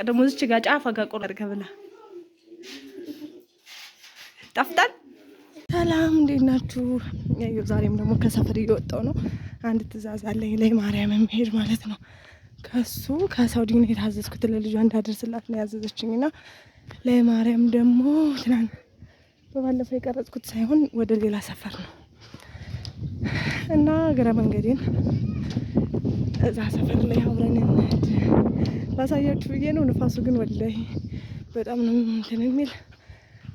ደግሞ እዚች ጋር ጫፋ ጋር ቆርጠር ከብላ ጠፍጣን። ሰላም እንዴት ናችሁ? ያዩ ዛሬም ደግሞ ከሰፈር እየወጣው ነው። አንድ ትእዛዝ አለኝ ለማርያም መሄድ ማለት ነው። ከሳውዲ ነው የታዘዝኩት። ለልጇ እንዳደርስላት ነው ያዘዘችኝና ለማርያም ደግሞ ትናንት በባለፈው የቀረጽኩት ሳይሆን ወደ ሌላ ሰፈር ነው እና ግራ መንገዴን እዛ ሰፈር ላይ አብረን እንሂድ ላሳያችሁ ብዬ ነው። ንፋሱ ግን ወላሂ በጣም ነው እንትን የሚል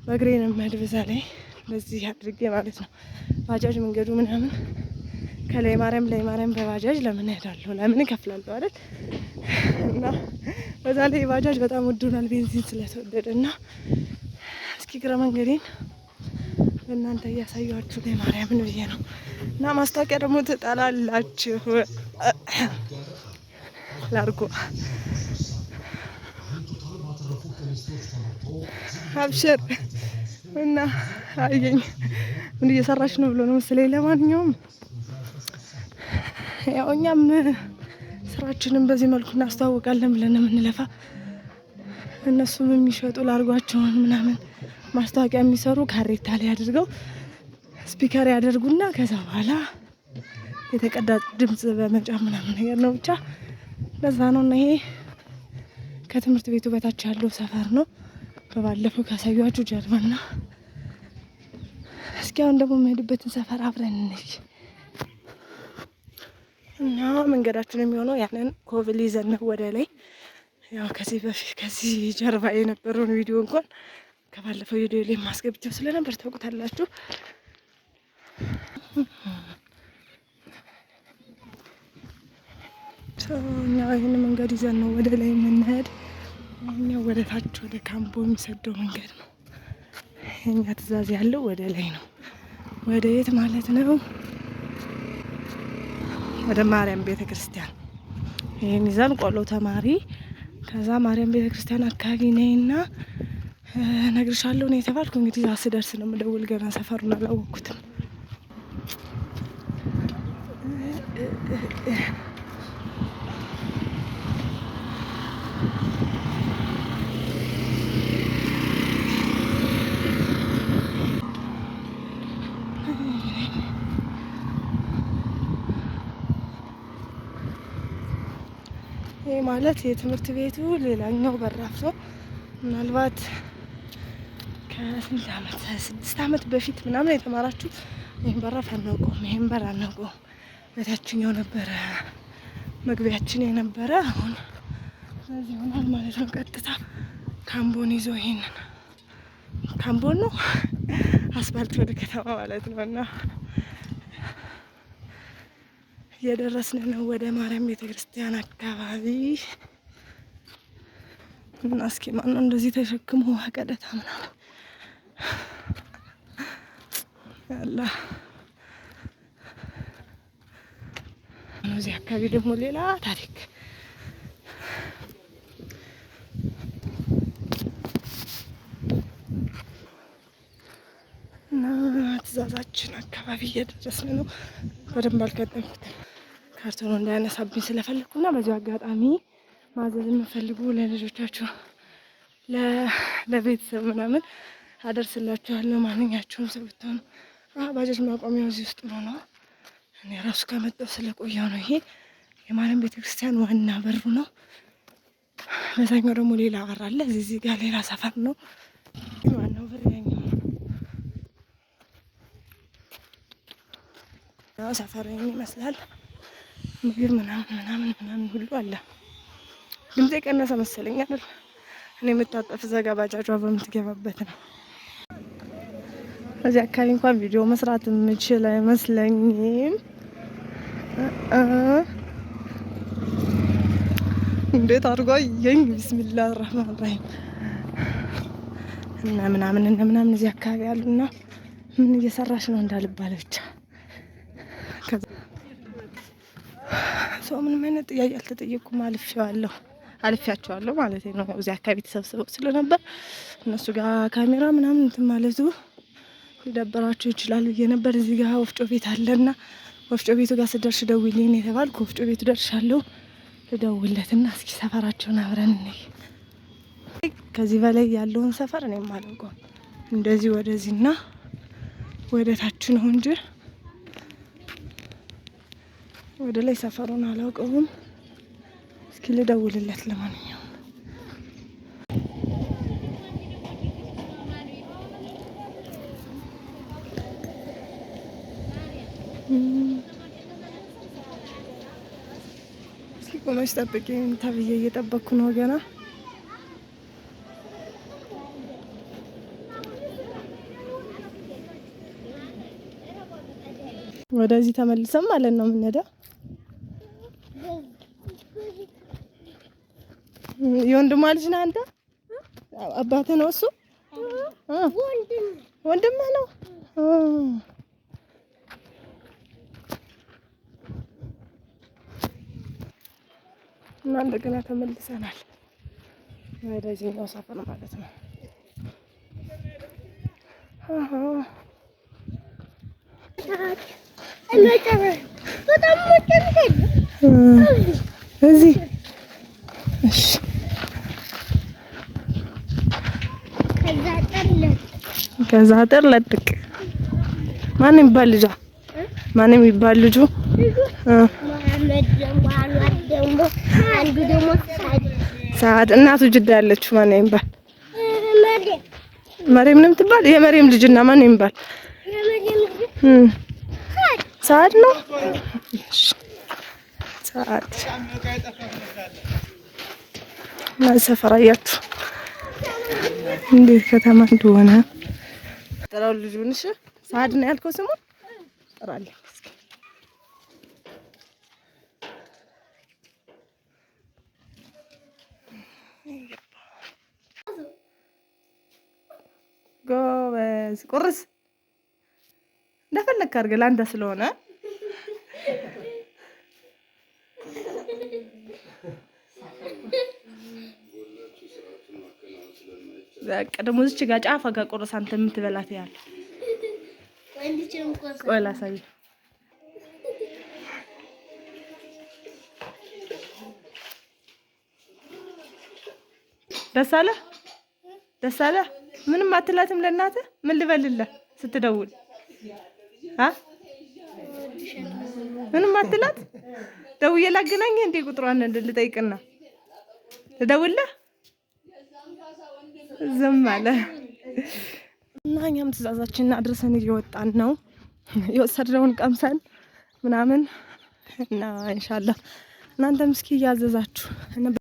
በእግሬ ነው የምሄድ በዛ ላይ በዚህ አድርጌ ማለት ነው። ባጃጅ መንገዱ ምናምን ከላይ ማርያም በባጃጅ ለምን እሄዳለሁ? ለምን እከፍላለሁ አይደል? እና በዛ ላይ ባጃጅ በጣም ውድ ሆኗል ቤንዚን ስለተወደደ እና እስኪ ግራ መንገዴን እናንተ እያሳያችሁ ለማርያምን ብዬ ነው። እና ማስታወቂያ ደግሞ ትጠላላችሁ ላርጎ አብሽር እና አየኝ ምን እየሰራች ነው ብሎ ነው መሰለኝ። ለማንኛውም ያው እኛም ስራችንን በዚህ መልኩ እናስተዋውቃለን ብለን የምንለፋ እነሱም የሚሸጡ ላርጓቸውን ምናምን ማስታወቂያ የሚሰሩ ካሬታ ላይ አድርገው ስፒከር ያደርጉና ከዛ በኋላ የተቀዳ ድምጽ በመጫን ምናምን ነገር ነው። ብቻ ለዛ ነው። እና ይሄ ከትምህርት ቤቱ በታች ያለው ሰፈር ነው። በባለፈው ካሳዩአችሁ ጀርባና እስኪ አሁን ደግሞ የምሄድበትን ሰፈር አብረን እንይ እና መንገዳችን የሚሆነው ያንን ኮብል ይዘን ነው ወደ ላይ። ያው ከዚህ በፊት ከዚህ ጀርባ የነበረውን ቪዲዮ እንኳን ከባለፈው ቪዲዮ ላይ ማስገብቻው ስለነበር ታውቁታላችሁ። እኛ ይህን መንገድ ይዘን ነው ወደ ላይ የምንሄድ። እኛ ወደ ታች ወደ ካምቦ የሚሰደው መንገድ ነው። የኛ ትእዛዝ ያለው ወደ ላይ ነው። ወደ የት ማለት ነው? ወደ ማርያም ቤተክርስቲያን። ይሄን ይዘን ቆሎ ተማሪ ከዛ ማርያም ቤተክርስቲያን አካባቢ ነይና ነግርሻለሁ ነው የተባልኩ። እንግዲህ እዛ ስደርስ ነው የምደውል። ገና ሰፈሩን አላወቅኩትም። ይሄ ማለት የትምህርት ቤቱ ሌላኛው በራፍ ነው። ምናልባት ከስንት ዓመት 6 ዓመት በፊት ምናምን የተማራችሁ ይሄን በራፍ አናውቀውም። ይሄን በር አናውቀውም። በታችኛው ነበረ መግቢያችን የነበረ። አሁን ስለዚህ ሆኗል ማለት ነው። ቀጥታ ካምቦን ይዞ ይሄንን ካምቦን ነው አስፋልት ወደ ከተማ ማለት ነው። እና እየደረስን ነው ወደ ማርያም ቤተክርስቲያን አካባቢ። እና እስኪ ማነው እንደዚህ ተሸክሞ ቀደታ ምናምን ያላ እዚህ አካባቢ ደግሞ ሌላ ታሪክ እና ትእዛዛችን አካባቢ እየደረስን ነው። በደንብ አልቀጠምኩትም ካርቶኑ እንዳያነሳብኝ ስለፈለኩና በዚሁ አጋጣሚ ማዘዝ የምፈልጉ ለልጆቻችሁ ለቤተሰብ ምናምን አደርስላችኋለሁ። ማንኛቸውም ሰው ብትሆኑ ባጃጅ ማቆሚያው እዚህ ውስጥ ነው። እኔ ራሱ ከመጣሁ ስለቆየው ነው። ይሄ የማርያም ቤተክርስቲያን ዋና በሩ ነው። በዛኛው ደግሞ ሌላ በር አለ። እዚህ ጋር ሌላ ሰፈር ነው። ዋናው በር ያኛው ነው። ሰፈሩ ይመስላል። ምግብ ምናምን ሁሉ አለ። ድምጼ ቀነሰ መሰለኝ አይደል? እኔ የምታጠፍ ዘጋ ባጃጇ በምትገባበት ነው። እዚህ አካባቢ እንኳን ቪዲዮ መስራት የምችል አይመስለኝም። እንዴት አድርጎ አየኝ። ቢስሚላህ ራህማን ራሂም እና ምናምን እዚህ አካባቢ ያሉና ምን እየሰራሽ ነው እንዳልባለ ብቻ ሰው ምንም አይነት ጥያቄ አልተጠየቁም። አልፌያቸዋለሁ ማለት ነው። እዚህ አካባቢ ተሰብስበው ስለነበር እነሱ ጋር ካሜራ ምናምን እንትን ማለቱ ሊደበራቸው ይችላል ብዬ ነበር። እዚህ ጋር ወፍጮ ቤት አለና ወፍጮ ቤቱ ጋር ስደርሽ ደውዪልኝ የተባልኩ ወፍጮ ቤቱ ደርሻለሁ። ልደውልለትና እስኪ ሰፈራቸውን አብረን እንይ። ከዚህ በላይ ያለውን ሰፈር እኔም አላውቀውም። እንደዚህ ወደዚህና ወደ ታች ነው እንጂ ወደ ላይ ሰፈሩን አላውቀውም። እስኪ ልደውልለት ለማንኛውም እስኪ ቆመሽ ጠብቂኝ ተብዬ እየጠበቅኩ ነው ገና። ወደዚህ ተመልሰን ማለት ነው የምንሄደው። የወንድሟ ልጅ ነህ አንተ? አባትህ ነው እሱ? ወንድምህ ነው? እና እንደገና ተመልሰናል ወደዚህ ነው ሰፈር ማለት ነው። እዚህ እሺ ከዛ አጥር ለጥቅ ማን የሚባል ልጇ? ማን የሚባል ልጁ? ሰዓት እናቱ ጅዳ ያለችው ማን የሚባል? መሬም ነው የምትባል። የመሬም ልጅና ማን የሚባል? ሰዓት ነው። ሰዓት ሰፈር አያችሁ እንዴት ከተማ እንደሆነ። ጥራው ልጁን። እሺ ሰዓት ነው ያልከው ስሙ? ጥራልኝ እስኪ። ጎበዝ ቁርስ እንደፈለክ አድርገህ ላንተ ስለሆነ በቃ ደግሞ እዚች ጋር ጫፋ ጋር ቁርስ አንተ የምትበላት ያለ ቆይ ላሳይ። ደስ አለህ? ደስ አለህ? ምንም አትላትም ለእናትህ? ምን ልበልልህ ስትደውል? ምንም አትላት? ደውዬ ላገናኝህ እንዴ? ቁጥሯን ልጠይቅና ልደውልልህ? ዝም አለ እና እኛም ትዕዛዛችንን አድርሰን እየወጣን ነው። የወሰድነውን ቀምሰን ምናምን እና ኢንሻአላህ እናንተም እስኪ እያዘዛችሁ